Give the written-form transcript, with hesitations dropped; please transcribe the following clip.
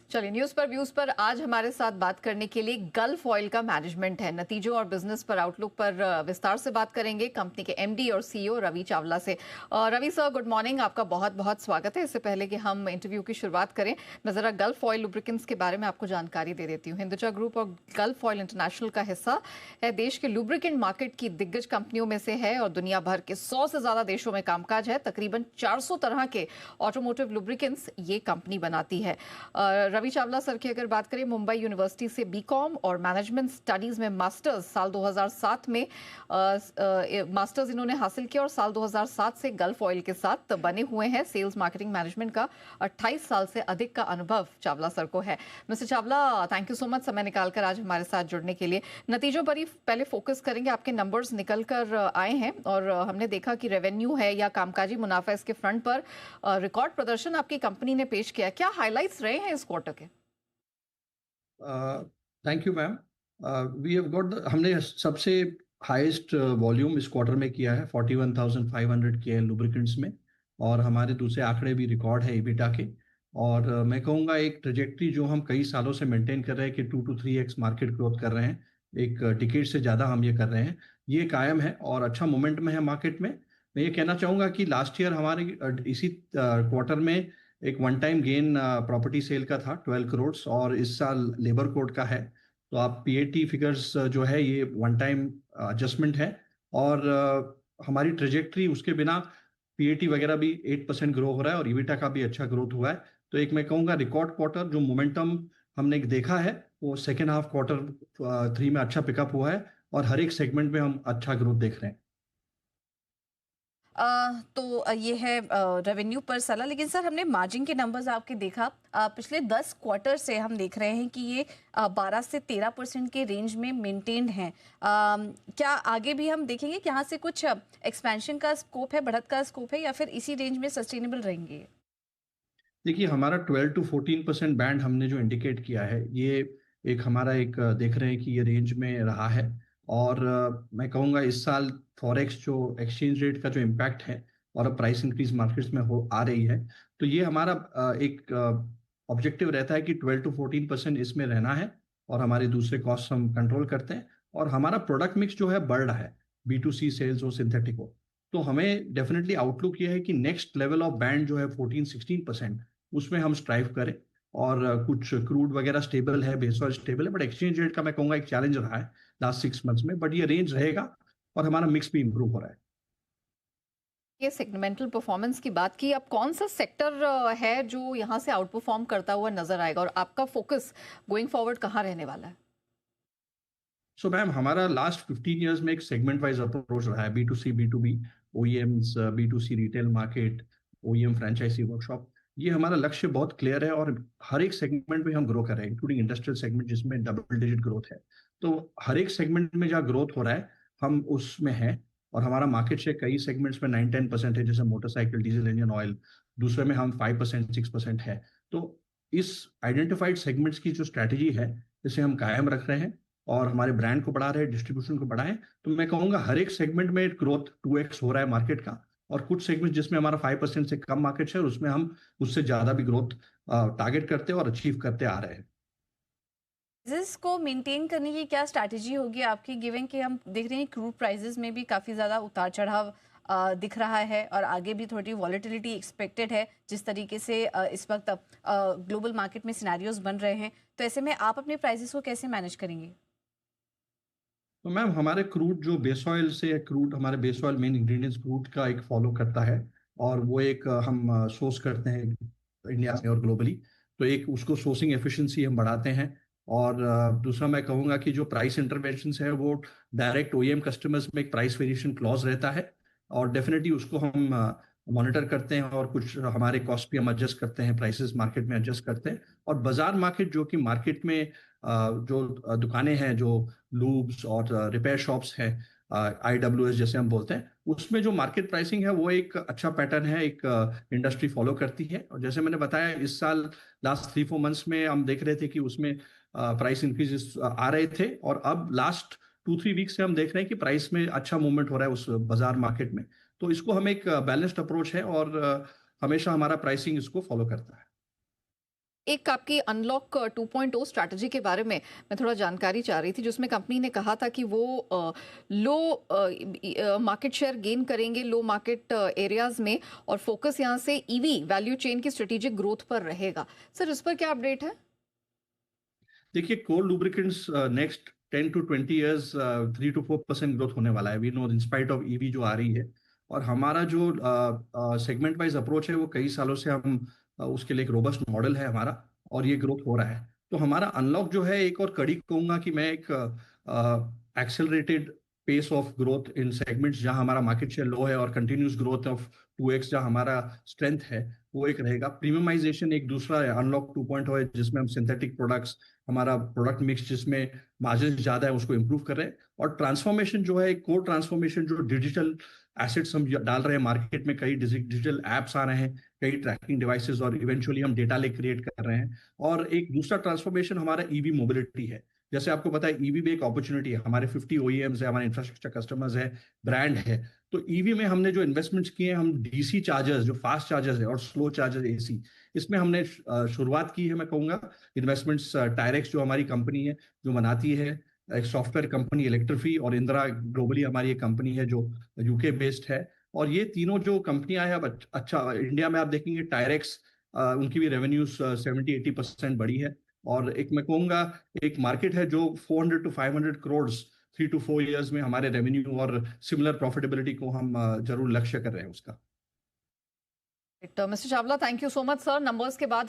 चलिए न्यूज पर व्यूज पर आज हमारे साथ बात करने के लिए गल्फ ऑयल का मैनेजमेंट है। नतीजों और बिजनेस पर आउटलुक पर विस्तार से बात करेंगे कंपनी के एमडी और सीईओ रवि चावला से। रवि सर, गुड मॉर्निंग, आपका बहुत बहुत स्वागत है। इससे पहले कि हम इंटरव्यू की शुरुआत करें, मैं जरा गल्फ ऑयल लुब्रिकेंट्स के बारे में आपको जानकारी दे देती हूँ। हिंदुजा ग्रुप और गल्फ ऑयल इंटरनेशनल का हिस्सा है, देश के लुब्रिकेंट मार्केट की दिग्गज कंपनियों में से है और दुनिया भर के 100 से ज्यादा देशों में कामकाज है। तकरीबन 400 तरह के ऑटोमोटिव लुब्रिकेंट्स ये कंपनी बनाती है। रवि चावला सर की अगर बात करें, मुंबई यूनिवर्सिटी से बीकॉम और मैनेजमेंट स्टडीज में मास्टर्स साल 2007 में मास्टर्स इन्होंने हासिल किया और साल 2007 से गल्फ ऑयल के साथ बने हुए हैं। सेल्स मार्केटिंग मैनेजमेंट का 28 साल से अधिक का अनुभव चावला सर को है। Mister Chawla, thank you so much समय निकालकर आज हमारे साथ जुड़ने के लिए। नतीजों पर ही पहले फोकस करेंगे। आपके नंबर्स निकल कर आए हैं और हमने देखा कि रेवेन्यू है या कामकाजी मुनाफा, इसके फ्रंट पर रिकॉर्ड प्रदर्शन आपकी कंपनी ने पेश किया। क्या हाइलाइट्स रहे हैं इस क्वार्टर के? Thank you ma'am. We have got हमने सबसे हाईएस्ट वॉल्यूम इस क्वार्टर में किया है 41,500 के लुब्रिकेंट्स में, और हमारे दूसरे आंकड़े भी रिकॉर्ड है इबिटा के। और मैं कहूँगा एक ट्रेजेक्ट्री जो हम कई सालों से मेंटेन कर रहे हैं कि 2 to 3x मार्केट ग्रोथ कर रहे हैं, एक डिकेड से ज़्यादा हम ये कर रहे हैं, ये कायम है और अच्छा मोमेंट में है मार्केट में। मैं ये कहना चाहूँगा कि लास्ट ईयर हमारे इसी क्वार्टर में एक one time gain property sale का था 12 करोड़, और इस साल लेबर कोड का है। तो आप पीएटी फिगर्स जो है ये वन टाइम एडजस्टमेंट है, और हमारी ट्रेजेक्ट्री उसके बिना पीएटी वगैरह भी 8% ग्रो हो रहा है और ईविटा का भी अच्छा ग्रोथ हुआ है। तो एक मैं कहूँगा रिकॉर्ड क्वार्टर, जो मोमेंटम हमने देखा है वो सेकेंड हाफ क्वार्टर 3 में अच्छा पिकअप हुआ है, और हर एक सेगमेंट में हम अच्छा ग्रोथ देख रहे हैं। तो ये है रेवेन्यू पर साला। लेकिन सर, हमने मार्जिन के नंबर्स आपके देखा, पिछले 10 क्वार्टर से हम देख रहे हैं कि ये 12 से 13% के रेंज में मेंटेन्ड हैं। क्या आगे भी हम देखेंगे कि यहाँ से कुछ एक्सपेंशन का स्कोप है, बढ़त का स्कोप है, या फिर इसी रेंज में सस्टेनेबल रहेंगे? देखिए, हमारा 12 to 14% बैंड हमने जो इंडिकेट किया है, ये एक हमारा एक देख रहे हैं कि ये रेंज में रहा है। और मैं कहूँगा इस साल फॉरेक्स जो एक्सचेंज रेट का जो इम्पैक्ट है और अब प्राइस इंक्रीज मार्केट्स में हो आ रही है, तो ये हमारा एक ऑब्जेक्टिव रहता है कि 12 to 14% इसमें रहना है, और हमारे दूसरे कॉस्ट हम कंट्रोल करते हैं, और हमारा प्रोडक्ट मिक्स जो है बढ़ रहा है, B2C सेल्स हो, सिंथेटिक हो। तो हमें डेफिनेटली आउटलुक ये है कि नेक्स्ट लेवल ऑफ बैंड जो है 14-16%, उसमें हम स्ट्राइव करें। और कुछ क्रूड वगैरह स्टेबल है, बेस ऑयल स्टेबल है, बट एक्सचेंज रेट का मैं कहूँगा एक चैलेंज रहा है लास्ट 6 मंथ्स में, बट ये रेंज रहेगा और हमारा मिक्स भी इंप्रूव हो रहा है। ये सेगमेंटल परफॉर्मेंस की बात की, अब कौन सा सेक्टर है जो यहाँ से आउट परफॉर्म करता हुआ नजर आएगा और आपका फोकस गोइंग फॉरवर्ड कहाँ रहने वाला है? सो मैम, हमारा लास्ट 15 ईयर्स में एक सेगमेंट वाइज अप्रोच रहा है, B2C B2B, OEMs, B2C retail market, OEM franchisee workshop. ये हमारा लक्ष्य बहुत क्लियर है, और हर एक सेगमेंट में हम ग्रो कर रहे हैं, इंक्लूडिंग इंडस्ट्रियल सेगमेंट जिसमें डबल डिजिट ग्रोथ है। तो हर एक सेगमेंट में जहाँ ग्रोथ हो रहा है हम उसमें हैं, और हमारा मार्केट शेयर कई सेगमेंट्स में 9-10% है, जैसे मोटरसाइकिल, डीजल इंजन ऑयल। दूसरे में हम 5%-6% है। तो इस आइडेंटिफाइड सेगमेंट्स की जो स्ट्रैटेजी है, इसे हम कायम रख रहे हैं और हमारे ब्रांड को बढ़ा रहे हैं, डिस्ट्रीब्यूशन को बढ़ाएं। तो मैं कहूंगा हर एक सेगमेंट में ग्रोथ 2x हो रहा है मार्केट का, और कुछ सेगमेंट जिसमें हमारा 5% से कम मार्केट शेयर, उसमें हम उससे ज्यादा भी ग्रोथ टारगेट करते और अचीव करते आ रहे हैं। प्राइजेस को मेंटेन करने की क्या स्ट्रैटेजी होगी आपकी, गिवन कि हम देख रहे हैं क्रूड प्राइजेस में भी काफ़ी ज़्यादा उतार चढ़ाव दिख रहा है और आगे भी थोड़ी वॉलेटिलिटी एक्सपेक्टेड है, जिस तरीके से इस वक्त ग्लोबल मार्केट में सिनेरियोज बन रहे हैं। तो ऐसे में आप अपने प्राइजेस को कैसे मैनेज करेंगे? तो मैम, हमारे क्रूड जो बेस ऑयल से क्रूड, हमारे base oil main ingredients crude का एक फॉलो करता है, और वो एक हम सोर्स करते हैं इंडिया में और ग्लोबली। तो एक उसको सोर्सिंग एफिशिएंसी हम बढ़ाते हैं। और दूसरा मैं कहूँगा कि जो प्राइस इंटरवेंशन है वो डायरेक्ट OEM कस्टमर्स में एक प्राइस वेरिएशन क्लॉज रहता है, और डेफिनेटली उसको हम मॉनिटर करते हैं, और कुछ हमारे कॉस्ट भी हम एडजस्ट करते हैं, प्राइसेस मार्केट में एडजस्ट करते हैं। और बाजार मार्केट जो कि मार्केट में जो दुकानें हैं, जो लूब्स और रिपेयर शॉप्स हैं, IWS जैसे हम बोलते हैं, उसमें जो मार्केट प्राइसिंग है वो एक अच्छा पैटर्न है, एक इंडस्ट्री फॉलो करती है। और जैसे मैंने बताया, इस साल लास्ट 3-4 मंथ्स में हम देख रहे थे कि उसमें प्राइस इंक्रीजेस आ रहे थे, और अब लास्ट 2-3 वीक से हम देख रहे हैं कि प्राइस में अच्छा मूवमेंट हो रहा है उस बाजार मार्केट में। तो इसको हम एक बैलेंस्ड अप्रोच है, और हमेशा हमारा प्राइसिंग इसको फॉलो करता है। एक आपकी अनलॉक 2.0 स्ट्रैटेजी के बारे में मैं थोड़ा जानकारी चाह रही थी, जिसमें कंपनी ने कहा था कि वो लो मार्केट शेयर गेन करेंगे लो मार्केट एरियाज में, और फोकस यहाँ से ईवी वैल्यू चेन की स्ट्रेटेजिक ग्रोथ पर रहेगा। सर, इस पर क्या अपडेट है? देखिए, core lubricants next 10 to 20 years 3 to 4% growth होने वाला है, we know, in spite of EV जो आ रही है। और हमारा जो सेगमेंट वाइज अप्रोच है वो कई सालों से हम उसके लिए एक रोबस्ट मॉडल है हमारा, और ये ग्रोथ हो रहा है। तो हमारा अनलॉक जो है, एक और कड़ी कहूंगा कि मैं, एक accelerated pace of growth in segments जहां हमारा मार्केट शेयर लो है, और कंटिन्यूस ग्रोथ ऑफ 2x जहां हमारा स्ट्रेंथ है, वो एक रहेगा। प्रीमियमाइजेशन एक दूसरा है, अनलॉक 2.0 है, जिसमें हम सिंथेटिक प्रोडक्ट्स, हमारा प्रोडक्ट मिक्स जिसमें मार्जिन ज्यादा है, उसको इंप्रूव कर रहे हैं। और ट्रांसफॉर्मेशन जो है, कोर ट्रांसफॉर्मेशन, जो डिजिटल एसेट्स हम डाल रहे हैं मार्केट में, कई डिजिटल एप्स आ रहे हैं, कई ट्रैकिंग डिवाइसेस, और इवेंचुअली हम डेटा लेक क्रिएट कर रहे हैं। और एक दूसरा ट्रांसफॉर्मेशन हमारा ईवी मोबिलिटी है। जैसे आपको पता है, ईवी भी एक अपॉर्चुनिटी है, हमारे 50 ओईएम्स है, हमारे इंफ्रास्ट्रक्चर कस्टमर्स है, ब्रांड है। तो ईवी में हमने जो इन्वेस्टमेंट्स किए हैं, हम डीसी चार्जर्स, जो फास्ट चार्जर्स है, और स्लो चार्जर्स एसी, इसमें हमने शुरुआत की है, मैं कहूंगा। इन्वेस्टमेंट्स टायरेक्स जो हमारी कंपनी है, जो बनाती है, एक सॉफ्टवेयर कंपनी इलेक्ट्रीफी, और इंदिरा ग्लोबली हमारी एक कंपनी है जो यूके बेस्ड है। और ये तीनों जो कंपनियां हैं, अब अच्छा, इंडिया में आप देखेंगे टायरेक्स, उनकी भी रेवेन्यूज 70-80% बढ़ी है। और एक मैं कहूंगा, एक मार्केट है जो 400 to 500 करोड़ 3 to 4 years में हमारे रेवेन्यू और सिमिलर प्रॉफिटेबिलिटी को हम जरूर लक्ष्य कर रहे हैं उसका। Mister Chawla, thank you so much sir. Numbers के बाद